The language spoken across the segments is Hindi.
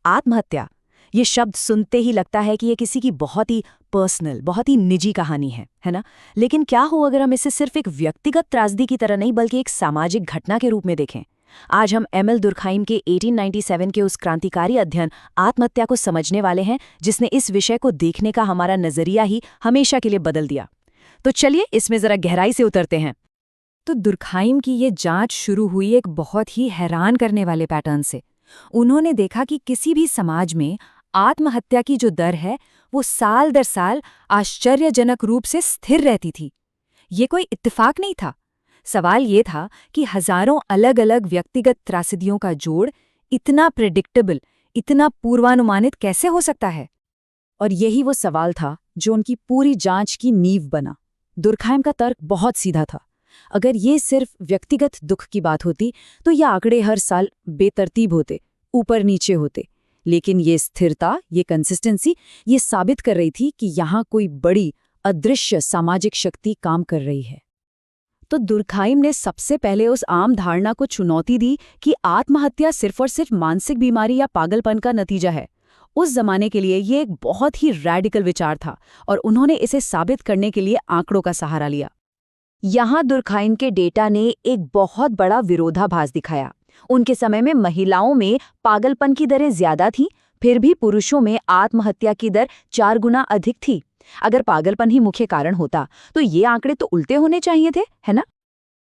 आत्महत्या, ये शब्द सुनते ही लगता है कि ये किसी की बहुत ही पर्सनल, बहुत ही निजी कहानी है ना? लेकिन क्या हो अगर हम इसे सिर्फ एक व्यक्तिगत त्रासदी की तरह नहीं बल्कि एक सामाजिक घटना के रूप में देखें? आज हम एमिल दुर्खाइम के 1897 के उस क्रांतिकारी अध्ययन आत्महत्या को समझने वाले हैं, जिसने इस विषय को देखने का हमारा नजरिया ही हमेशा के लिए बदल दिया। तो चलिए इसमें जरा गहराई से उतरते हैं। तो दुर्खाइम की ये जांच शुरू हुई एक बहुत ही हैरान करने वाले पैटर्न से। उन्होंने देखा कि किसी भी समाज में आत्महत्या की जो दर है वो साल दर साल आश्चर्यजनक रूप से स्थिर रहती थी। ये कोई इत्तेफाक नहीं था। सवाल ये था कि हजारों अलग अलग व्यक्तिगत त्रासदियों का जोड़ इतना प्रेडिक्टेबल, इतना पूर्वानुमानित कैसे हो सकता है। और यही वो सवाल था जो उनकी पूरी जांच की नींव बना। दुर्खाइम का तर्क बहुत सीधा था। अगर ये सिर्फ व्यक्तिगत दुख की बात होती तो ये आंकड़े हर साल बेतरतीब होते, ऊपर नीचे होते। लेकिन ये स्थिरता, ये कंसिस्टेंसी, ये साबित कर रही थी कि यहाँ कोई बड़ी अदृश्य सामाजिक शक्ति काम कर रही है। तो दुर्खाइम ने सबसे पहले उस आम धारणा को चुनौती दी कि आत्महत्या सिर्फ और सिर्फ मानसिक बीमारी या पागलपन का नतीजा है। उस जमाने के लिए ये एक बहुत ही रैडिकल विचार था और उन्होंने इसे साबित करने के लिए आंकड़ों का सहारा लिया। यहाँ दुर्खाइम के डेटा ने एक बहुत बड़ा विरोधाभास दिखाया। उनके समय में महिलाओं में पागलपन की दरें ज्यादा थीं, फिर भी पुरुषों में आत्महत्या की दर 4 गुना अधिक थी। अगर पागलपन ही मुख्य कारण होता तो ये आंकड़े तो उल्टे होने चाहिए थे, है ना?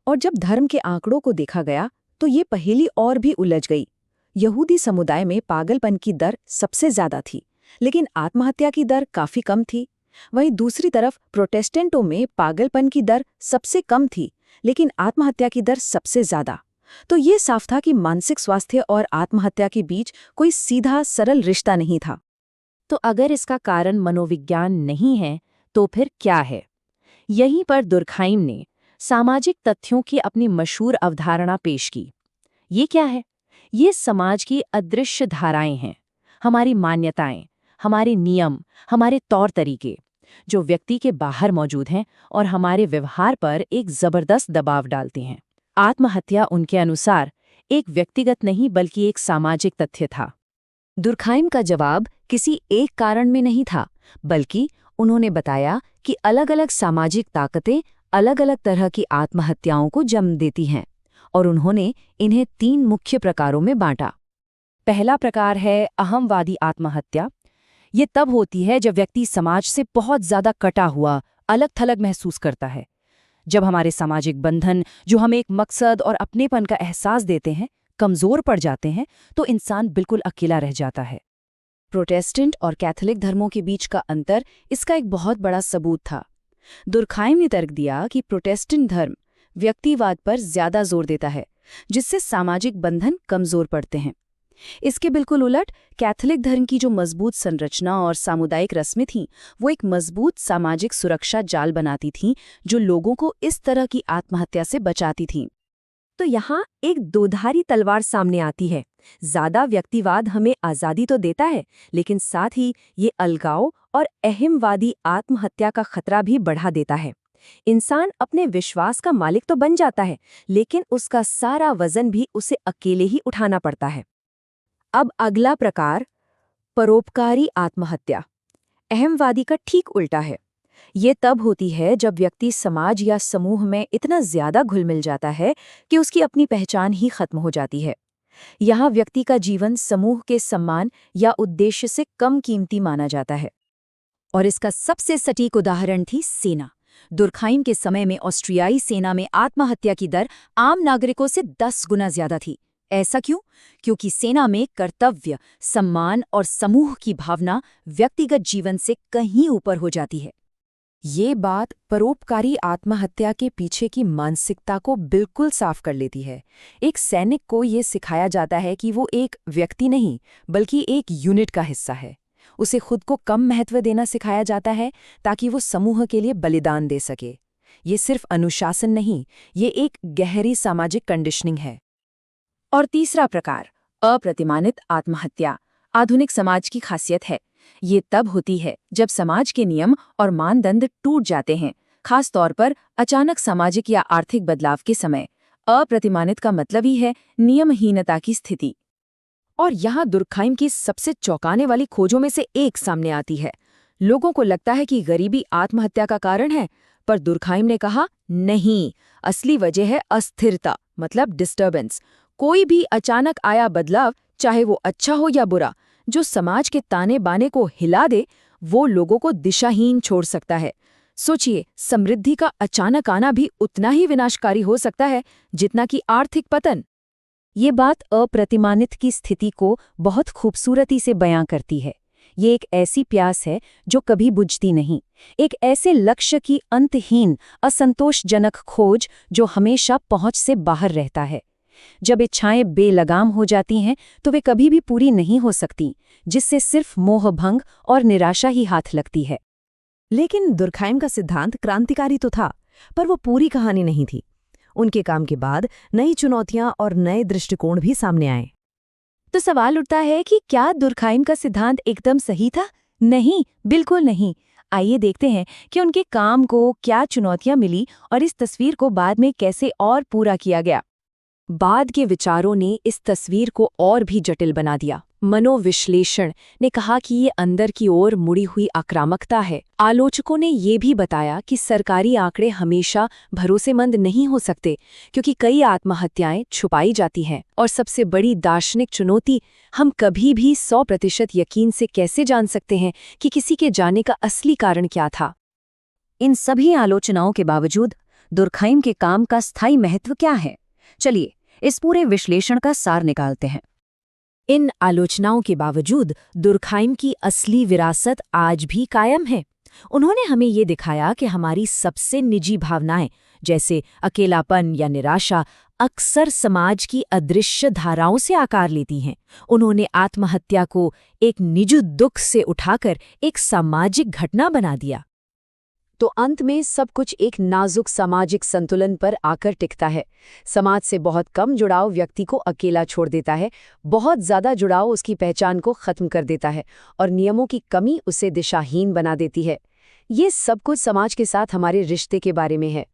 और जब धर्म के आंकड़ों को देखा गया तो ये पहेली और भी उलझ गई। यहूदी समुदाय में पागलपन की दर सबसे ज्यादा थी, लेकिन आत्महत्या की दर काफी कम थी। वहीं दूसरी तरफ प्रोटेस्टेंटों में पागलपन की दर सबसे कम थी, लेकिन आत्महत्या की दर सबसे ज्यादा। तो ये साफ था कि मानसिक स्वास्थ्य और आत्महत्या के बीच कोई सीधा सरल रिश्ता नहीं था। तो अगर इसका कारण मनोविज्ञान नहीं है तो फिर क्या है? यहीं पर दुर्खाइम ने सामाजिक तथ्यों की अपनी मशहूर अवधारणा पेश की। ये क्या है? ये समाज की अदृश्य धाराएं हैं, हमारी मान्यताएं, हमारे नियम, हमारे तौर तरीके, जो व्यक्ति के बाहर मौजूद हैं और हमारे व्यवहार पर एक जबरदस्त दबाव डालते हैं। आत्महत्या उनके अनुसार एक व्यक्तिगत नहीं बल्कि एक सामाजिक तथ्य था। दुर्खाइम का जवाब किसी एक कारण में नहीं था, बल्कि उन्होंने बताया कि अलग-अलग सामाजिक ताकतें अलग-अलग तरह की आत्महत्याओं को जन्म देती हैं, और उन्होंने इन्हें 3 मुख्य प्रकारों में बांटा। पहला प्रकार है अहमवादी आत्महत्या। ये तब होती है जब व्यक्ति समाज से बहुत ज्यादा कटा हुआ, अलग-थलग महसूस करता है। जब हमारे सामाजिक बंधन, जो हमें एक मकसद और अपनेपन का एहसास देते हैं, कमजोर पड़ जाते हैं, तो इंसान बिल्कुल अकेला रह जाता है। प्रोटेस्टेंट और कैथोलिक धर्मों के बीच का अंतर इसका एक बहुत बड़ा सबूत था। दुर्खाइम ने तर्क दिया कि प्रोटेस्टेंट धर्म व्यक्तिवाद पर ज्यादा जोर देता है, जिससे सामाजिक बंधन कमजोर पड़ते हैं। इसके बिल्कुल उलट कैथोलिक धर्म की जो मजबूत संरचना और सामुदायिक रस्में थीं, वो एक मजबूत सामाजिक सुरक्षा जाल बनाती थीं, जो लोगों को इस तरह की आत्महत्या से बचाती थीं। तो यहाँ एक दोधारी तलवार सामने आती है। ज्यादा व्यक्तिवाद हमें आजादी तो देता है, लेकिन साथ ही ये अलगाव और अहमवादी आत्महत्या का खतरा भी बढ़ा देता है। इंसान अपने विश्वास का मालिक तो बन जाता है, लेकिन उसका सारा वजन भी उसे अकेले ही उठाना पड़ता है। अब अगला प्रकार, परोपकारी आत्महत्या। अहमवादी का ठीक उल्टा है। ये तब होती है जब व्यक्ति समाज या समूह में इतना ज्यादा घुल मिल जाता है कि उसकी अपनी पहचान ही खत्म हो जाती है। यहाँ व्यक्ति का जीवन समूह के सम्मान या उद्देश्य से कम कीमती माना जाता है। और इसका सबसे सटीक उदाहरण थी सेना। दुर्खाइम के समय में ऑस्ट्रियाई सेना में आत्महत्या की दर आम नागरिकों से 10 गुना ज्यादा थी। ऐसा क्यों? क्योंकि सेना में कर्तव्य, सम्मान और समूह की भावना व्यक्तिगत जीवन से कहीं ऊपर हो जाती है। ये बात परोपकारी आत्महत्या के पीछे की मानसिकता को बिल्कुल साफ कर लेती है। एक सैनिक को ये सिखाया जाता है कि वो एक व्यक्ति नहीं बल्कि एक यूनिट का हिस्सा है। उसे खुद को कम महत्व देना सिखाया जाता है ताकि वो समूह के लिए बलिदान दे सके। ये सिर्फ अनुशासन नहीं, ये एक गहरी सामाजिक कंडीशनिंग है। और तीसरा प्रकार, अप्रतिमानित आत्महत्या, आधुनिक समाज की खासियत है। ये तब होती है जब समाज के नियम और मानदंड टूट जाते हैं, खास तौर पर अचानक सामाजिक या आर्थिक बदलाव के समय। अप्रतिमानित का मतलब ही है नियमहीनता की स्थिति। और यहाँ दुर्खाइम की सबसे चौंकाने वाली खोजों में से एक सामने आती है। लोगों को लगता है कि गरीबी आत्महत्या का कारण है, पर दुर्खाइम ने कहा नहीं, असली वजह है अस्थिरता, मतलब डिस्टर्बेंस। कोई भी अचानक आया बदलाव, चाहे वो अच्छा हो या बुरा, जो समाज के ताने बाने को हिला दे, वो लोगों को दिशाहीन छोड़ सकता है। सोचिए, समृद्धि का अचानक आना भी उतना ही विनाशकारी हो सकता है जितना कि आर्थिक पतन। ये बात अप्रतिमानित की स्थिति को बहुत खूबसूरती से बयां करती है। ये एक ऐसी प्यास है जो कभी बुझती नहीं, एक ऐसे लक्ष्य की अंतहीन, असंतोषजनक खोज जो हमेशा पहुंच से बाहर रहता है। जब इच्छाएं बेलगाम हो जाती हैं तो वे कभी भी पूरी नहीं हो सकती, जिससे सिर्फ मोहभंग और निराशा ही हाथ लगती है। लेकिन दुर्खाइम का सिद्धांत क्रांतिकारी तो था, पर वो पूरी कहानी नहीं थी। उनके काम के बाद नई चुनौतियां और नए दृष्टिकोण भी सामने आए। तो सवाल उठता है कि क्या दुर्खाइम का सिद्धांत एकदम सही था? नहीं, बिल्कुल नहीं। आइए देखते हैं कि उनके काम को क्या चुनौतियां मिली और इस तस्वीर को बाद में कैसे और पूरा किया गया। बाद के विचारों ने इस तस्वीर को और भी जटिल बना दिया। मनोविश्लेषण ने कहा कि ये अंदर की ओर मुड़ी हुई आक्रामकता है। आलोचकों ने ये भी बताया कि सरकारी आंकड़े हमेशा भरोसेमंद नहीं हो सकते, क्योंकि कई आत्महत्याएं छुपाई जाती हैं। और सबसे बड़ी दार्शनिक चुनौती, हम कभी भी 100% यकीन से कैसे जान सकते हैं कि किसी के जाने का असली कारण क्या था। इन सभी आलोचनाओं के बावजूद दुर्खाइम के काम का स्थायी महत्व क्या है? चलिए इस पूरे विश्लेषण का सार निकालते हैं। इन आलोचनाओं के बावजूद दुर्खाइम की असली विरासत आज भी कायम है। उन्होंने हमें ये दिखाया कि हमारी सबसे निजी भावनाएं, जैसे अकेलापन या निराशा, अक्सर समाज की अदृश्य धाराओं से आकार लेती हैं। उन्होंने आत्महत्या को एक निजी दुख से उठाकर एक सामाजिक घटना बना दिया। तो अंत में सब कुछ एक नाजुक सामाजिक संतुलन पर आकर टिकता है। समाज से बहुत कम जुड़ाव व्यक्ति को अकेला छोड़ देता है, बहुत ज्यादा जुड़ाव उसकी पहचान को खत्म कर देता है, और नियमों की कमी उसे दिशाहीन बना देती है। ये सब कुछ समाज के साथ हमारे रिश्ते के बारे में है।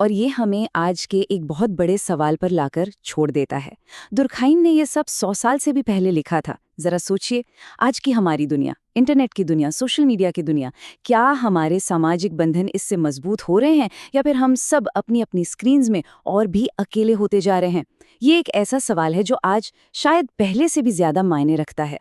और ये हमें आज के एक बहुत बड़े सवाल पर लाकर छोड़ देता है। दुर्खाइम ने ये सब 100 साल से भी पहले लिखा था। जरा सोचिए, आज की हमारी दुनिया, इंटरनेट की दुनिया, सोशल मीडिया की दुनिया, क्या हमारे सामाजिक बंधन इससे मजबूत हो रहे हैं या फिर हम सब अपनी अपनी स्क्रीन्स में और भी अकेले होते जा रहे हैं? ये एक ऐसा सवाल है जो आज शायद पहले से भी ज्यादा मायने रखता है।